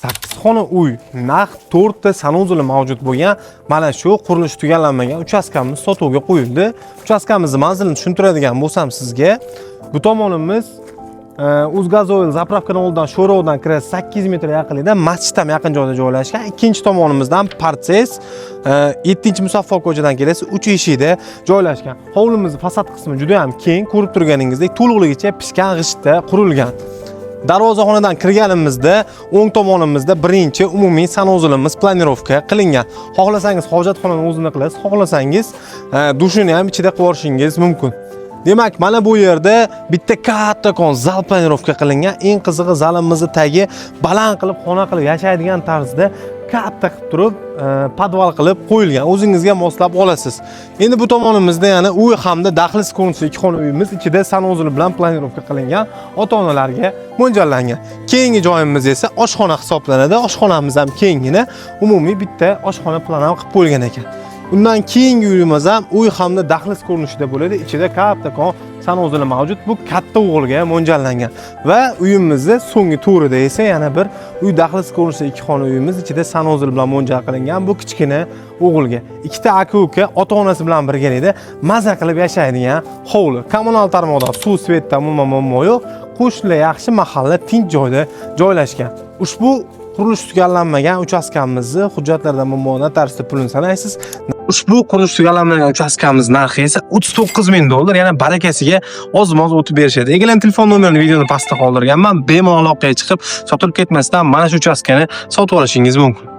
8 xona uy, naqd 4 ta sanuzuli mavjud bo'lgan mana shu qurilish tugallanmagan uchastkamiz sotuvga qo'yildi. Uchastkamizni manzilini tushuntiradigan bo'lsam sizga, bu tomonimiz Uzgazoil zapravkani oldidan Sho'rovdan kirib 8 metr yaqinlikda masjiddan yaqin joyda joylashgan. Ikkinchi tomonimizdan Parses 7-musaffo ko'chadan kelasiz, 3 eshikda joylashgan. Hovlimiz fasad qismi juda ham keng, ko'rib turganingizdek to'liqligicha pishgan g'ishtda qurilgan. Darvozaxonadan kirganimizda o'ng tomonimizda birinchi umumiy sanuzulimiz planirovka qilingan. Xohlasangiz hojatxonani o'zini qilasiz, xohlasangiz dushini ham ichida qilib olishingiz mumkin. Demak, mana bu yerda bitta kattakon zal planirovka qilingan. Eng qizig'i zalimizni tagi baland qilib, xona qilib yashaydigan tarzda katta qilib turib, podval qilib qo'yilgan. O'zingizga moslab olasiz. Endi bu tomonimizda yana uy hamda daxliz ko'rinishli ikki xona uyimiz, ichida sanuzul bilan planirovka qilingan, ota-onalarga mo'ljallangan. Keyingi joyimiz esa oshxona hisoblanadi. Oshxonamiz ham kengina, umumiy bitta oshxona plan ham qilib qo'yilgan ekan. Undan keyingi uyimiz ham uy hamda daxliz ko'rinishida bo'ladi. Ichida kattakon sanuzuli mavjud. Bu katta o'g'ilga mo'ljallangan va uyimizning so'nggi to'rida esa yana bir uy daxliz ko'rinishida ikki xona uyimiz, ichida sanuzul bilan mo'ljal qilingan. Bu kichkina o'g'ilga. Ikkita aka-uka ota-onasi bilan birgalikda maza qilib yashaydigan hovli. Kommunal tarmoqdan suv, svetdan muammo yo'q. Qo'shnilar yaxshi, mahalla tinch joyda joylashgan. Ushbu qurilish tugallanmagan uchastkamizni hujjatlardan muammolar tarzida pulini sanaysiz. Ushbu qurilish tugallanmagan uchastkamiz narxi esa 39 ming dollar, yana barakasiga oz-moz o'tib berishadi. Egalan telefon nomerini videoning pastida qoldirganman. Bemalol aloqaga chiqib, sotilib ketmasdan mana shu uchastkani sotib olishingiz mumkin.